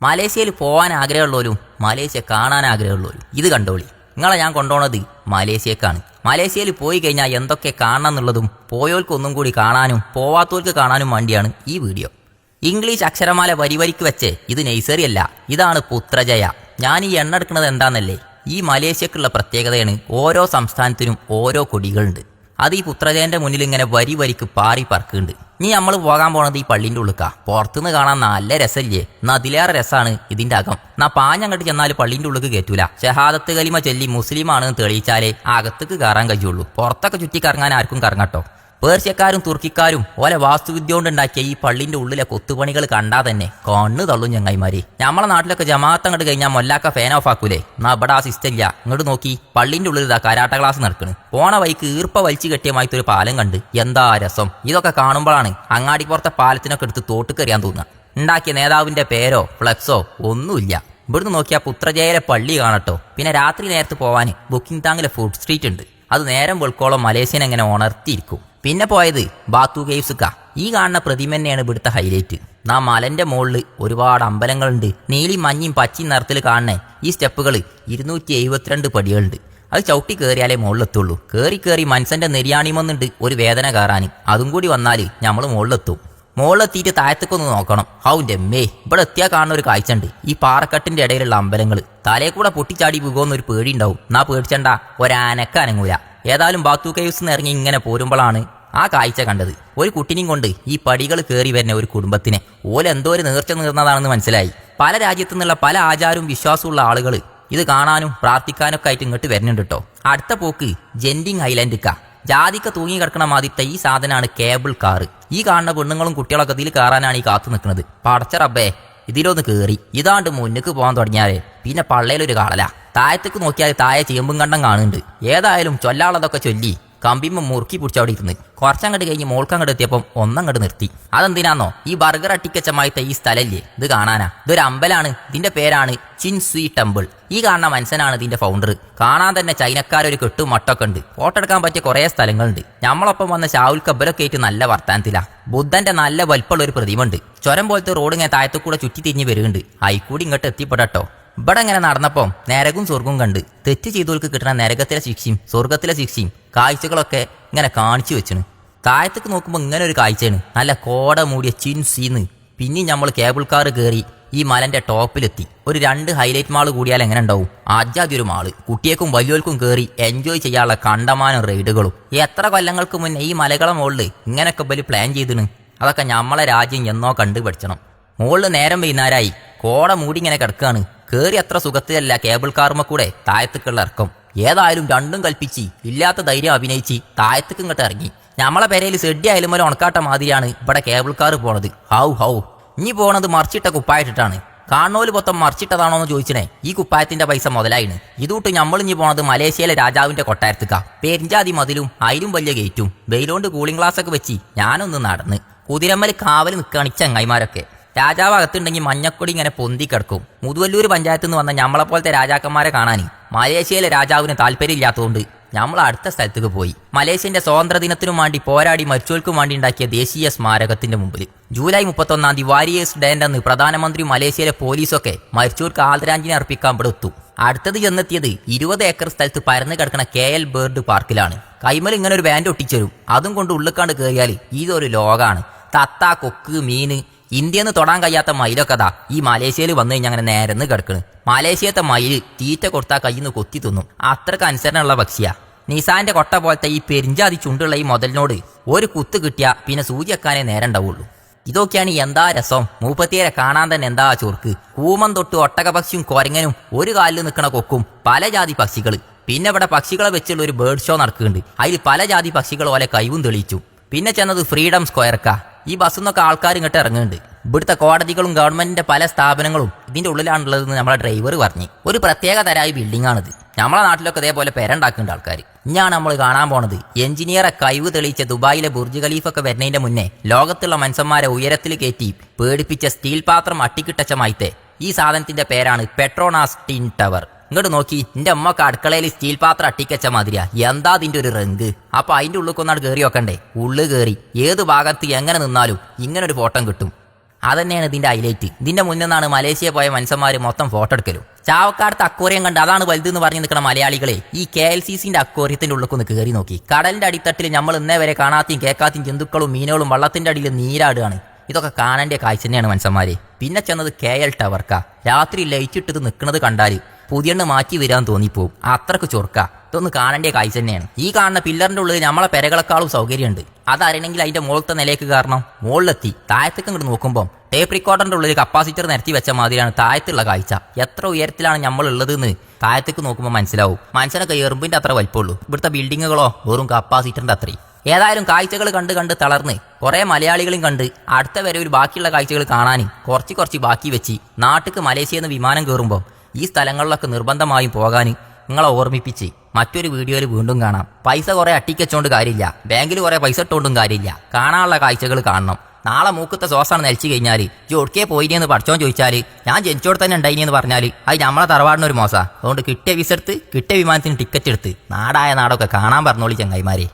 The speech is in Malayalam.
മലേഷ്യയിൽ പോകാൻ ആഗ്രഹമുള്ളവരും മലേഷ്യ കാണാൻ ആഗ്രഹമുള്ളവരും ഇത് കണ്ടോളി. നിങ്ങളെ ഞാൻ കൊണ്ടുപോണത് മലേഷ്യക്കാണ്. മലേഷ്യയിൽ പോയി കഴിഞ്ഞാൽ എന്തൊക്കെ കാണണം എന്നുള്ളതും പോയോൽക്ക് ഒന്നും കൂടി കാണാനും പോവാത്തോൽക്ക് കാണാനും വേണ്ടിയാണ് ഈ വീഡിയോ. ഇംഗ്ലീഷ് അക്ഷരമാല വരിവരിക്ക് വെച്ച് ഇത് നഴ്സറി അല്ല, ഇതാണ് പുത്രജയ. ഞാൻ ഈ എണ്ണ എടുക്കുന്നത് എന്താണെന്നല്ലേ, ഈ മലേഷ്യക്കുള്ള പ്രത്യേകതയാണ് ഓരോ സംസ്ഥാനത്തിനും ഓരോ കൊടികളുണ്ട്. അത് ഈ പുത്രജയന്റെ മുന്നിൽ ഇങ്ങനെ വരി വരിക്ക് പാറി പറക്കുന്നുണ്ട്. ഇനി നമ്മൾ പോകാൻ പോണത് ഈ പള്ളിൻ്റെ ഉള്ളിക്കാ. പുറത്തുനിന്ന് കാണാൻ നല്ല രസമില്ലേ, എന്നാൽ അതിലേറെ രസമാണ് ഇതിന്റെ അകം. എന്നാ പാഞ്ഞങ്ങോട്ട് ചെന്നാൽ പള്ളിൻ്റെ ഉള്ളിക്ക് കയറ്റൂല. ഷഹാദത്ത് കലിമ ചൊല്ലി മുസ്ലിമാണെന്ന് തെളിയിച്ചാലേ അകത്തേക്ക് കയറാൻ കഴിയുള്ളൂ. പുറത്തൊക്കെ ചുറ്റി കറങ്ങാൻ ആർക്കും കറങ്ങട്ടോ. പേർഷ്യക്കാരും തുർക്കിക്കാരും ഓലെ വാസ്തുവിദ്യ കൊണ്ടുണ്ടാക്കിയ ഈ പള്ളിന്റെ ഉള്ളിലെ കൊത്തുപണികൾ കണ്ടാൽ തന്നെ കണ്ണു തള്ളും ചങ്ങായിമാരെ. നമ്മളെ നാട്ടിലൊക്കെ ജമാഅത്ത് അങ്ങോട്ട് കഴിഞ്ഞാൽ മൊല്ലാക്ക ഫാൻ ഓഫ് ആക്കൂലേ, എന്നാ ഇവിടെ ആ സിസ്റ്റം ഇല്ല. ഇങ്ങോട്ട് നോക്കി, പള്ളിന്റെ ഉള്ളിൽ ഇതാ കരാട്ട ക്ലാസ് നടക്കണ്. പോണ വൈക്ക് ഈർപ്പ വലിച്ചു കെട്ടിയമായിട്ടൊരു പാലം കണ്ട് എന്താ രസം. ഇതൊക്കെ കാണുമ്പോഴാണ് അങ്ങാടിപ്പുറത്തെ പാലത്തിനൊക്കെ എടുത്ത് തോട്ടുകറിയാൻ തോന്നുക. ഉണ്ടാക്കിയ നേതാവിന്റെ പേരോ ഫ്ലക്സോ ഒന്നുമില്ല. ഇവിടുന്ന് നോക്കിയാൽ പുത്രജയയിലെ പള്ളി കാണട്ടോ. പിന്നെ രാത്രി നേരത്ത് പോവാൻ ബുക്കിംഗ് താങ്ങിലെ ഫുഡ് സ്ട്രീറ്റ് ഉണ്ട്. അത് നേരം വെളുക്കോളം മലേഷ്യൻ എങ്ങനെ ഉണർത്തിയിരിക്കും. പിന്നെ പോയത് ബാത്തു കേവ്സ്ക്കാ. ഈ കാണുന്ന പ്രതിമ തന്നെയാണ് ഇവിടുത്തെ ഹൈലൈറ്റ്. നാം മലന്റെ മുകളിൽ ഒരുപാട് അമ്പലങ്ങളുണ്ട്. നീലിയും മഞ്ഞയും പച്ചയും നിറത്തിൽ കാണണേ ഈ സ്റ്റെപ്പുകൾ 272 പടികളുണ്ട്. അത് ചവിട്ടി കയറിയാലേ മുകളിലെത്തുള്ളൂ. കയറി മനുഷ്യന്റെ നെരിയാണിമൊന്നുണ്ട് ഒരു വേദന കയറാൻ. അതും കൂടി വന്നാൽ നമ്മൾ മുകളിലെത്തും. മുകളിലെത്തിയിട്ട് താഴത്തേക്കൊന്ന് നോക്കണം. ഹൗന്റെ മേ, ഇവിടെ എത്തിയാൽ കാണുന്ന ഒരു കാഴ്ച ഉണ്ട്. ഈ പാറക്കെട്ടിന്റെ ഇടയിലുള്ള അമ്പലങ്ങൾ തലേ കൂടെ പൊട്ടിച്ചാടി പോകുമെന്നൊരു പേടി ഉണ്ടാവും. എന്നാ പേടിച്ചണ്ട, ഒരാനക്ക അനങ്ങൂല. ഏതായാലും ബാത്തു കേവ്സ് നിന്ന് ഇറങ്ങി ഇങ്ങനെ പോരുമ്പോഴാണ് ആ കാഴ്ച കണ്ടത്. ഒരു കുട്ടിനെയും കൊണ്ട് ഈ പടികൾ കയറി വരുന്ന ഒരു കുടുംബത്തിനെ ഓലെന്തോ ഒരു നേർച്ച നേർന്നതാണെന്ന് മനസ്സിലായി. പല രാജ്യത്തു നിന്നുള്ള പല ആചാരവും വിശ്വാസമുള്ള ആളുകൾ ഇത് കാണാനും പ്രാർത്ഥിക്കാനൊക്കെ ആയിട്ട് ഇങ്ങോട്ട് വരുന്നുണ്ട് കേട്ടോ. അടുത്ത പോക്ക് ജെൻഡിങ് ഐലൻഡ്ക്കാ. ജാതിക്ക തൂങ്ങി കിടക്കണ മാതിരത്തെ ഈ സാധനമാണ് കേബിൾ കാർ. ഈ കാണുന്ന പെണ്ണുങ്ങളും കുട്ടികളൊക്കെ ഇതിൽ കയറാനാണ് ഈ കാത്തു നിൽക്കുന്നത്. പടച്ച റബ്ബേ, ഇതിലൊന്ന് കയറി ഇതാണ്ട് മുന്നിക്ക് പോകാൻ തുടങ്ങിയാലേ പിന്നെ പള്ളയിലൊരു കാളല. താഴത്തേക്ക് നോക്കിയാൽ താഴെ ചേമ്പും കണ്ടം കാണുന്നുണ്ട്. ഏതായാലും ചൊല്ലാളതൊക്കെ ചൊല്ലി കമ്പിമ്മ മുറുക്കി പിടിച്ചവിടെ ഇരുന്ന് കുറച്ചങ്ങോട്ട് കഴിഞ്ഞ് മോൾക്കങ്ങോട്ട് എത്തിയപ്പം ഒന്നങ്ങോട്ട് നിർത്തി. അതെന്തിനാന്നോ, ഈ ബർഗർ അട്ടിക്കച്ചമായിത്ത ഈ സ്ഥലല്ലേ ഇത് കാണാനാ. ഇതൊരു അമ്പലാണ്. ഇതിന്റെ പേരാണ് ചിൻസ്വി ടെമ്പിൾ. ഈ കാണുന്ന മനുഷ്യനാണ് ഇതിന്റെ ഫൗണ്ടർ. കാണാൻ തന്നെ ചൈനക്കാരൊരു കെട്ടും മട്ടൊക്കെ ഉണ്ട്. ഫോട്ടോ എടുക്കാൻ പറ്റിയ കുറേ സ്ഥലങ്ങളുണ്ട്. നമ്മളൊപ്പം വന്ന ഷാവുൽ കബ്ബലൊക്കെ ആയിട്ട് നല്ല വർത്താനത്തിലാ. ബുദ്ധന്റെ നല്ല വലിപ്പമുള്ള ഒരു പ്രതിമ ഉണ്ട്. ചുരം പോലത്തെ റോഡ് ഇങ്ങനെ താഴത്തു കൂടെ ചുറ്റി തിരിഞ്ഞ് വരുന്നുണ്ട്. അയിക്കൂടി ഇങ്ങോട്ട് എത്തിപ്പെടട്ടോ. ഇവിടെ ഇങ്ങനെ നടന്നപ്പം നരകവും സ്വർഗവും കണ്ട് തെറ്റ് ചെയ്തവർക്ക് കിട്ടുന്ന നരകത്തിലെ ശിക്ഷയും സ്വർഗത്തിലെ ശിക്ഷയും കാഴ്ചകളൊക്കെ ഇങ്ങനെ കാണിച്ചു വെച്ചിന്. താഴത്തേക്ക് നോക്കുമ്പോൾ ഇങ്ങനെ ഒരു കാഴ്ചയാണ്. നല്ല കോട മൂടിയ ചിൻസീന്ന്. പിന്നെയും നമ്മൾ കേബിൾ കാർ കയറി ഈ മലന്റെ ടോപ്പിലെത്തി. ഒരു 2 ഹൈലൈറ്റ് മാള് കൂടിയാൽ എങ്ങനെ ഉണ്ടാവും. ആദ്യാദ്യം ഒരു മാള്. കുട്ടിയേക്കും വലിയവർക്കും കയറി എൻജോയ് ചെയ്യാനുള്ള കണ്ടമാനം റൈഡുകളും. എത്ര കൊല്ലങ്ങൾക്ക് മുന്നേ ഈ മലകളെ മുകളിൽ ഇങ്ങനെയൊക്കെ ബലി പ്ലാൻ ചെയ്തിന്. അതൊക്കെ നമ്മളെ രാജ്യം എന്നോ കണ്ടുപഠിച്ചണം. മുകളിൽ നേരം വൈകുന്നേരമായി കോട മൂടി ഇങ്ങനെ കിടക്കുകയാണ്. കയറി അത്ര സുഖത്തിലല്ല കേബിൾ കാറുമ്മ കൂടെ താഴത്തേക്കുള്ള ഇറക്കം. ഏതായാലും രണ്ടും കൽപ്പിച്ച് ഇല്ലാത്ത ധൈര്യം അഭിനയിച്ച് താഴത്തേക്ക് ഇങ്ങോട്ട് ഇറങ്ങി. നമ്മളെ പെരയിൽ സെഡ്ഡി ആയാലും ഒരു ഉണക്കാട്ട മാതിരിയാണ് ഇവിടെ കേബിൾ കാർ പോണത്. ഹൗ ഇനി പോണത് മറിച്ചിട്ട കുപ്പായിട്ടിട്ടാണ്. കാണോല് മൊത്തം മറിച്ചിട്ടതാണോ എന്ന് ചോദിച്ചേ. ഈ കുപ്പായത്തിന്റെ പൈസ മുതലായിന്. ഇതുകൊണ്ട് നമ്മൾ ഇനി പോണത് മലേഷ്യയിലെ രാജാവിന്റെ കൊട്ടാരത്തിക്കാ. പെരിഞ്ചാതി മതിലും അതിലും വലിയ ഗേറ്റും വെയിലോണ്ട് കൂളിംഗ് ഗ്ലാസ് ഒക്കെ വെച്ച് ഞാനൊന്ന് നടന്ന് കുതിരമ്മൽ കാവൽ നിൽക്കുകയാണ് ചങ്ങായിമാരൊക്കെ. രാജാവ് അകത്തുണ്ടെങ്കിൽ മഞ്ഞക്കൊടി ഇങ്ങനെ പൊന്തി കിടക്കും. മുതുവല്ലൂർ പഞ്ചായത്തിൽ നിന്ന് വന്ന നമ്മളെപ്പോലത്തെ രാജാക്കന്മാരെ കാണാൻ മലേഷ്യയിലെ രാജാവിന് താല്പര്യമില്ലാത്തതുകൊണ്ട് നമ്മൾ അടുത്ത സ്ഥലത്തേക്ക് പോയി. മലേഷ്യന്റെ സ്വാതന്ത്ര്യദിനത്തിനും വേണ്ടി പോരാടി മരിച്ചോൽക്കും വേണ്ടി ഉണ്ടാക്കിയ ദേശീയ സ്മാരകത്തിന്റെ മുമ്പിൽ ജൂലൈ 31 വാരിയേഴ്സ് ഡേ അന്ന് പ്രധാനമന്ത്രി മലേഷ്യയിലെ പോലീസൊക്കെ മരിച്ചോർക്ക് ആദരാഞ്ജലി അർപ്പിക്കാൻ ഇവിടെ എത്തും. അടുത്തത് ചെന്നെത്തിയത് 20 ഏക്കർ സ്ഥലത്ത് പരന്ന് കിടക്കുന്ന KL ബേർഡ് പാർക്കിലാണ്. കൈമൽ ഇങ്ങനെ ഒരു ബാൻഡ് ഒട്ടിച്ചേരും. അതും കൊണ്ട് ഉള്ളിക്കാണ്ട് കയറിയാൽ ഇതൊരു ലോകാണ്. തത്ത, കൊക്ക്, മീന്, ഇന്ത്യന്ന് തൊടാൻ കഴിയാത്ത മയിലൊക്കെ ദാ ഈ മലേഷ്യയിൽ വന്നു കഴിഞ്ഞാൽ അങ്ങനെ നേരന്ന് കിടക്കണ്. മലേഷ്യത്തെ മയിൽ തീറ്റ കൊടുത്താൽ കയ്യിൽ നിന്ന് കൊത്തി തിന്നും. അത്രക്ക് അനുസരണമുള്ള പക്ഷിയാ. നിസാന്റെ കൊട്ട പോലത്തെ ഈ പെരിഞ്ചാതി ചുണ്ടുള്ള ഈ മുതലിനോട് ഒരു കുത്ത് കിട്ടിയാൽ പിന്നെ സൂചി വെക്കാനേ നേരം ഉണ്ടാവുള്ളൂ. ഇതൊക്കെയാണ് എന്താ രസം. മൂപ്പത്തിയേരെ കാണാൻ തന്നെ എന്താ ചൊർക്ക്. കൂമം തൊട്ട് ഒട്ടക പക്ഷിയും കൊരങ്ങനും ഒരു കാലിൽ നിൽക്കണ കൊക്കും പല ജാതി പക്ഷികൾ. പിന്നെ ഇവിടെ പക്ഷികളെ വെച്ചുള്ള ഒരു ബേർഡ് ഷോ നടക്കുന്നുണ്ട്. അതിൽ പല ജാതി പക്ഷികൾ പോലെ കഴിവും തെളിയിച്ചു. പിന്നെ ചെന്നത് ഫ്രീഡം സ്ക്വയർക്കാ. ഈ ബസ്സിൽ നിന്നൊക്കെ ആൾക്കാർ ഇങ്ങോട്ട് ഇറങ്ങുന്നുണ്ട്. ഇവിടുത്തെ കോടതികളും ഗവൺമെന്റിന്റെ പല സ്ഥാപനങ്ങളും ഇതിന്റെ ഉള്ളിലാണുള്ളതെന്ന് നമ്മളെ ഡ്രൈവർ പറഞ്ഞു. ഒരു പ്രത്യേക തരമായ ബിൽഡിംഗ് ആണിത്. നമ്മളെ നാട്ടിലൊക്കെ ഇതേപോലെ പെരണ്ടാക്കുന്നുണ്ട് ആൾക്കാർ. ഇനിയാണ് നമ്മൾ കാണാൻ പോണത് എഞ്ചിനീയറെ കഴിവ് തെളിയിച്ച ദുബായിലെ ബുർജ് ഖലീഫൊക്കെ വരുന്നതിന്റെ മുന്നേ ലോകത്തുള്ള മനുഷ്യന്മാരെ ഉയരത്തിൽ കയറ്റി പേടിപ്പിച്ച സ്റ്റീൽ പാത്രം അട്ടിക്കിട്ടച്ചമായിത്തെ ഈ സാധനത്തിന്റെ പേരാണ് പെട്രോണാസ് ടിൻ ടവർ. ഇങ്ങോട്ട് നോക്കി, എന്റെ അമ്മക്ക് അടുക്കളയിൽ സ്റ്റീൽ പാത്രം അട്ടിക്കച്ച മാതിരിയാ. എന്താ അതിന്റെ ഒരു റങ്ക്. അപ്പൊ അതിന്റെ ഉള്ളിൽ കൊന്നാട് കയറി വെക്കണ്ടേ. ഉള്ളു കയറി ഏത് ഭാഗത്ത് എങ്ങനെ നിന്നാലും ഇങ്ങനൊരു ഫോട്ടോ കിട്ടും. അതന്നെയാണ് ഇതിന്റെ ഹൈലൈറ്റ്. ഇതിന്റെ മുന്നിൽ നിന്നാണ് മലേഷ്യ പോയ മനുഷ്യന്മാർ മൊത്തം ഫോട്ടോ എടുക്കലും. ചാവക്കാടത്തെ അക്വേറിയം കണ്ട് അതാണ് വലുതെന്ന് പറഞ്ഞു നിൽക്കുന്ന മലയാളികളെ ഈ KLCCന്റെ അക്വേറിയത്തിന്റെ ഉള്ളിൽ കയറി നോക്കി. കടലിന്റെ അടിത്തട്ടിൽ നമ്മൾ ഇന്നേ വരെ കാണാത്തയും കേൾക്കാത്തയും ജന്തുക്കളും മീനുകളും വള്ളത്തിന്റെ അടിയിൽ നീരാടുകയാണ്. ഇതൊക്കെ കാണേണ്ട കാഴ്ച തന്നെയാണ് മനുഷ്യന്മാരെ. പിന്നെ ചെന്നത് KL ടവർക്ക. രാത്രി ലൈറ്റ് ഇട്ടത് നിൽക്കുന്നത് കണ്ടാൽ പുതിയെണ്ണ് മാറ്റി വരാൻ തോന്നിപ്പോവും. അത്രക്ക് ചൊർക്ക. ഇതൊന്ന് കാണേണ്ട കാഴ്ച തന്നെയാണ്. ഈ കാണുന്ന പില്ലറിന്റെ ഉള്ളിൽ നമ്മളെ പെരകളെക്കാളും സൗകര്യമുണ്ട്. അതറിയണമെങ്കിൽ അതിന്റെ മുകളിലത്തെ നിലയ്ക്ക് കാരണം മുകളിലെത്തി താഴത്തേക്ക് ഇങ്ങോട്ട് നോക്കുമ്പോൾ ടേപ്പ് റിക്കോർഡറിന്റെ ഉള്ളിൽ കപ്പാസിറ്റർ നിരത്തി വെച്ച മാതിരിയാണ് താഴത്തുള്ള കാഴ്ച. എത്ര ഉയരത്തിലാണ് നമ്മൾ ഉള്ളതെന്ന് താഴത്തേക്ക് നോക്കുമ്പോൾ മനസ്സിലാവും. മനുഷ്യനൊക്കെ എറുമ്പിന്റെ അത്ര വലിപ്പമുള്ളൂ. ഇവിടുത്തെ ബിൽഡിങ്ങുകളോ വെറും കപ്പാസിറ്ററിന്റെ അത്രയും. ഏതായാലും കാഴ്ചകൾ കണ്ട് കണ്ട് തളർന്ന് കുറെ മലയാളികളും കണ്ട് അടുത്ത വരെ ഒരു ബാക്കിയുള്ള കാഴ്ചകൾ കാണാൻ കുറച്ച് ബാക്കി വെച്ച് നാട്ടിക്ക് മലേഷ്യയിൽ നിന്ന് വിമാനം കയറുമ്പോൾ ഈ സ്ഥലങ്ങളിലൊക്കെ നിർബന്ധമായും പോകാൻ നിങ്ങളെ ഓർമ്മിപ്പിച്ച് മറ്റൊരു വീഡിയോയിൽ വീണ്ടും കാണാം. പൈസ കുറെ അട്ടിക്കച്ചോണ്ട് കാര്യമില്ല, ബാങ്കിൽ കുറെ പൈസ ഇട്ടുകൊണ്ടും കാര്യമില്ല. കാണാനുള്ള കാഴ്ചകൾ കാണണം. നാളെ മൂക്കത്തെ സോസാണ് നിലച്ചു കഴിഞ്ഞാൽ ജോഡ്ക്കേ പോയിനെന്ന് പഠിച്ചോൻ ചോദിച്ചാൽ ഞാൻ ജനിച്ചോട് തന്നെ ഉണ്ടായിനെന്ന് പറഞ്ഞാൽ അത് നമ്മളെ തറവാടിനൊരു മോശ. അതുകൊണ്ട് കിട്ടിയ വിസ എടുത്ത് കിട്ടിയ വിമാനത്തിന് ടിക്കറ്റ് എടുത്ത് നാടായ നാടൊക്കെ കാണാൻ പറഞ്ഞോളി ചങ്ങായിമാരെ.